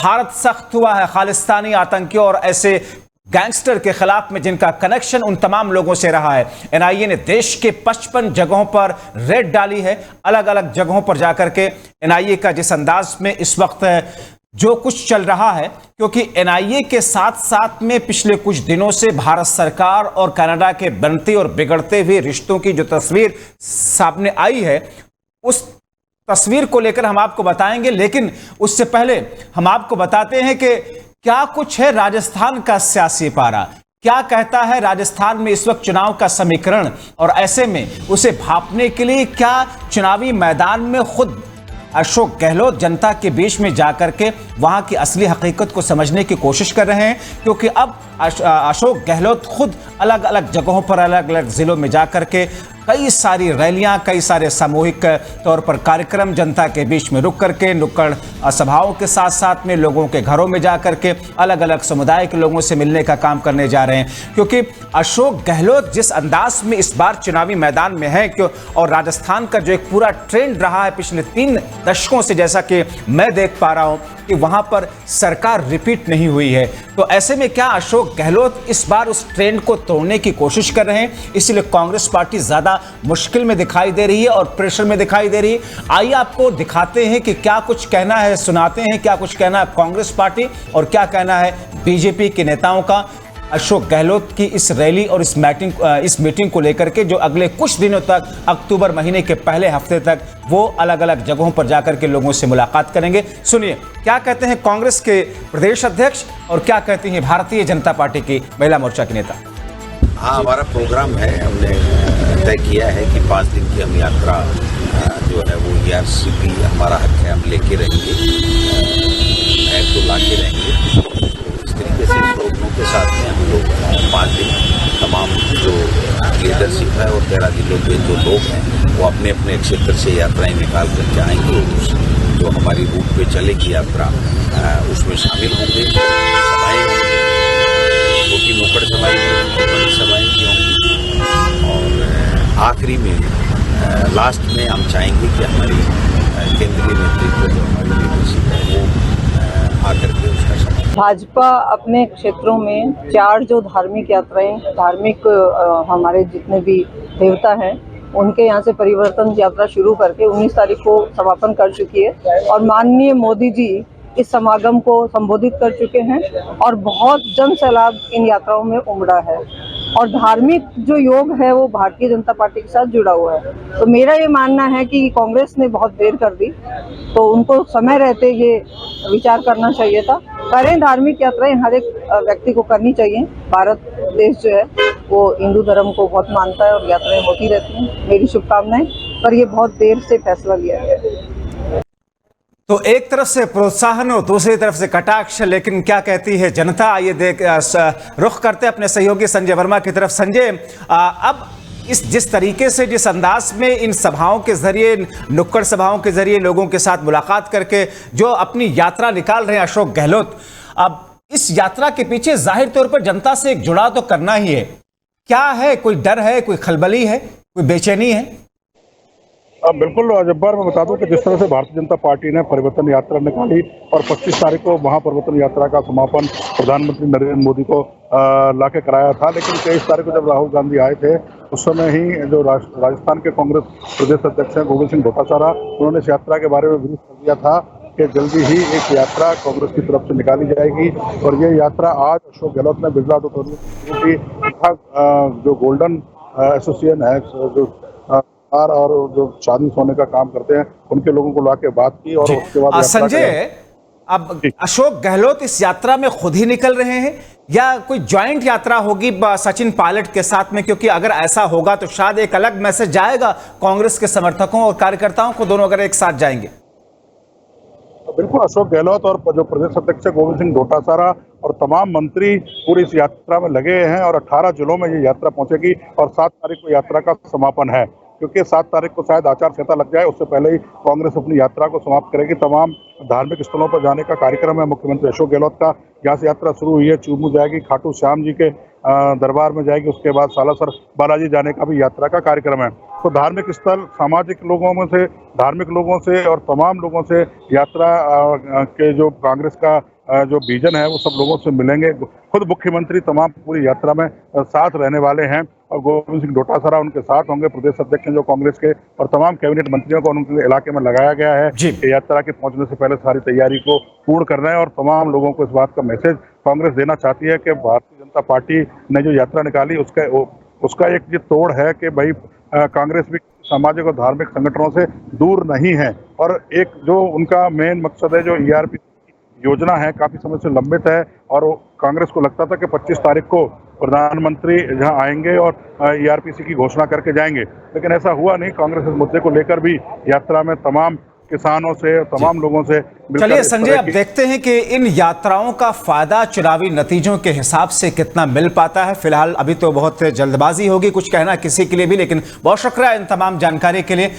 भारत सख्त हुआ है खालिस्तानी आतंकियों और ऐसे गैंगस्टर के खिलाफ में जिनका कनेक्शन उन तमाम लोगों से रहा है। एनआईए ने देश के 55 जगहों पर रेड डाली है। अलग अलग जगहों पर जाकर के एनआईए का जिस अंदाज में इस वक्त जो कुछ चल रहा है, क्योंकि एनआईए के साथ साथ में पिछले कुछ दिनों से भारत सरकार और कनाडा के बनते और बिगड़ते हुए रिश्तों की जो तस्वीर सामने आई है, उस तस्वीर को लेकर हम आपको बताएंगे। लेकिन उससे पहले हम आपको बताते हैं कि क्या कुछ है राजस्थान का सियासी पारा, क्या कहता है राजस्थान में इस वक्त चुनाव का समीकरण, और ऐसे में उसे भांपने के लिए क्या चुनावी मैदान में खुद अशोक गहलोत जनता के बीच में जाकर के वहां की असली हकीकत को समझने की कोशिश कर रहे हैं। क्योंकि अब अशोक गहलोत खुद अलग अलग जगहों पर, अलग अलग जिलों में जाकर के कई सारी रैलियां, कई सारे सामूहिक तौर पर कार्यक्रम जनता के बीच में रुक करके, नुक्कड़ सभाओं के साथ साथ में लोगों के घरों में जाकर के अलग अलग समुदाय के लोगों से मिलने का काम करने जा रहे हैं। क्योंकि अशोक गहलोत जिस अंदाज में इस बार चुनावी मैदान में है, क्यों, और राजस्थान का जो एक पूरा ट्रेंड रहा है पिछले 3 दशकों से, जैसा कि मैं देख पा रहा हूं कि वहां पर सरकार रिपीट नहीं हुई है, तो ऐसे में क्या अशोक गहलोत इस बार उस ट्रेंड को तोड़ने की कोशिश कर रहे हैं? इसलिए कांग्रेस पार्टी ज्यादा मुश्किल में दिखाई दे रही है और प्रेशर में दिखाई दे रही है। आइए आपको दिखाते हैं कि क्या कुछ कहना है, सुनाते हैं क्या कुछ कहना है कांग्रेस पार्टी और क्या कहना है बीजेपी के नेताओं का अशोक गहलोत की इस रैली और इस मीटिंग को लेकर के, जो अगले कुछ दिनों तक, अक्टूबर महीने के पहले हफ्ते तक वो अलग अलग जगहों पर जाकर के लोगों से मुलाकात करेंगे। सुनिए क्या कहते हैं कांग्रेस के प्रदेश अध्यक्ष और क्या कहती हैं भारतीय जनता पार्टी की महिला मोर्चा के नेता। हाँ, हमारा प्रोग्राम है, हमने तय किया है कि 5 दिन की हम यात्रा जो है वो ERCP हमारा हक है, हम लेके रहेंगे, तो लाके रहेंगे। इस तरीके से प्रोग्रामों के साथ में हम लोग 5 दिन तमाम जो लीडरशिप है और 13 जिलों के जो लोग हैं वो अपने अपने क्षेत्र से यात्राएं निकाल करके आएंगे। जो हमारी रूट पे चलेगी यात्रा उसमें शामिल होंगे, सभाएँ होंगी, छोटी नुक्कड़ सभाएँ होंगी, बड़ी सभाएँ भी होंगी, और आखिरी में लास्ट में हम चाहेंगे कि हमारी केंद्रीय नेतृत्व जो हमारी लीडरशिप है वो आकर के उसका समर्थन। भाजपा अपने क्षेत्रों में 4 जो धार्मिक यात्राएं, धार्मिक हमारे जितने भी देवता हैं उनके यहाँ से परिवर्तन यात्रा शुरू करके 19 तारीख को समापन कर चुकी है और माननीय मोदी जी इस समागम को संबोधित कर चुके हैं और बहुत जन सैलाब इन यात्राओं में उमड़ा है और धार्मिक जो योग है वो भारतीय जनता पार्टी के साथ जुड़ा हुआ है। तो मेरा ये मानना है कि कांग्रेस ने बहुत देर कर दी, तो उनको समय रहते ये विचार करना चाहिए था। करें, धार्मिक यात्राएं हर एक व्यक्ति को करनी चाहिए। भारत देश जो है वो हिंदू धर्म को बहुत मानता है और यात्राएं होती रहती हैं। मेरी शुभकामनाएं, पर ये बहुत देर से फैसला लिया गया है। तो एक तरफ से प्रोत्साहन और दूसरी तरफ से कटाक्ष, लेकिन क्या कहती है जनता, आइए रुख करते अपने सहयोगी संजय वर्मा की तरफ। संजय, अब जिस तरीके से, जिस अंदाज में इन सभाओं के जरिए, नुक्कड़ सभाओं के जरिए लोगों के साथ मुलाकात करके जो अपनी यात्रा निकाल रहे हैं अशोक गहलोत, अब इस यात्रा के पीछे जाहिर तौर पर जनता से एक जुड़ाव तो करना ही है। क्या है, कोई डर है, कोई खलबली है, कोई बेचैनी है? बिल्कुल जब्बार, मैं बता दूं कि जिस तरह से भारतीय जनता पार्टी ने परिवर्तन यात्रा निकाली और 25 तारीख को महापरिवर्तन यात्रा का समापन प्रधानमंत्री नरेंद्र मोदी को लाके कराया था, लेकिन 23 तारीख को जब राहुल गांधी आए थे उस समय ही जो राजस्थान के कांग्रेस प्रदेश अध्यक्ष हैं गोविंद सिंह डोटासरा, उन्होंने इस यात्रा के बारे में विरोध कर दिया था कि जल्दी ही एक यात्रा कांग्रेस की तरफ से निकाली जाएगी। और ये यात्रा आज अशोक गहलोत ने बिरला जो गोल्डन एसोसिएशन है, जो और जो चांदी सोने का काम करते हैं, उनके लोगों को लाके बात की और उसके बाद संजय, अब अशोक गहलोत इस यात्रा में खुद ही निकल रहे हैं या कोई ज्वाइंट यात्रा होगी सचिन पायलट के साथ में? क्योंकि अगर ऐसा होगा तो शायद एक अलग मैसेज जाएगा कांग्रेस के समर्थकों और कार्यकर्ताओं को, दोनों अगर एक साथ जाएंगे। बिल्कुल, अशोक गहलोत और जो प्रदेश अध्यक्ष गोविंद सिंह डोटासरा और तमाम मंत्री पूरी इस यात्रा में लगे हैं और 18 जिलों में ये यात्रा पहुंचेगी और 7 तारीख को यात्रा का समापन है, क्योंकि 7 तारीख को शायद आचार संहिता लग जाए, उससे पहले ही कांग्रेस अपनी यात्रा को समाप्त करेगी। तमाम धार्मिक स्थलों पर जाने का कार्यक्रम है मुख्यमंत्री अशोक गहलोत का। यहाँ से यात्रा शुरू हुई है, चूमू जाएगी, खाटू श्याम जी के दरबार में जाएगी, उसके बाद सालासर बालाजी जाने का भी यात्रा का कार्यक्रम है। तो धार्मिक स्थल, सामाजिक धार्मिक लोगों से और तमाम लोगों से यात्रा के जो कांग्रेस का जो विजन है वो सब लोगों से मिलेंगे। खुद मुख्यमंत्री तमाम पूरी यात्रा में साथ रहने वाले हैं और गोविंद सिंह डोटासरा उनके साथ होंगे। प्रदेश अध्यक्ष हैं जो कांग्रेस के, और तमाम कैबिनेट मंत्रियों को उनके इलाके में लगाया गया है कि यात्रा के पहुंचने से पहले सारी तैयारी को पूर्ण करना है। और तमाम लोगों को इस बात का मैसेज कांग्रेस देना चाहती है कि भारतीय जनता पार्टी ने जो यात्रा निकाली उसका एक ये तोड़ है कि भाई कांग्रेस भी सामाजिक और धार्मिक संगठनों से दूर नहीं है। और एक जो उनका मेन मकसद है, जो ERP योजना है, काफी समय से लंबित है और कांग्रेस को लगता था कि 25 तारीख को प्रधानमंत्री जहां आएंगे और ERPC की घोषणा करके जाएंगे, लेकिन ऐसा हुआ नहीं। कांग्रेस इस मुद्दे को लेकर भी यात्रा में तमाम किसानों से, तमाम लोगों से। चलिए संजय, अब देखते हैं कि इन यात्राओं का फायदा चुनावी नतीजों के हिसाब से कितना मिल पाता है। फिलहाल अभी तो बहुत जल्दबाजी होगी कुछ कहना किसी के लिए भी, लेकिन बहुत शुक्रिया इन तमाम जानकारी के लिए।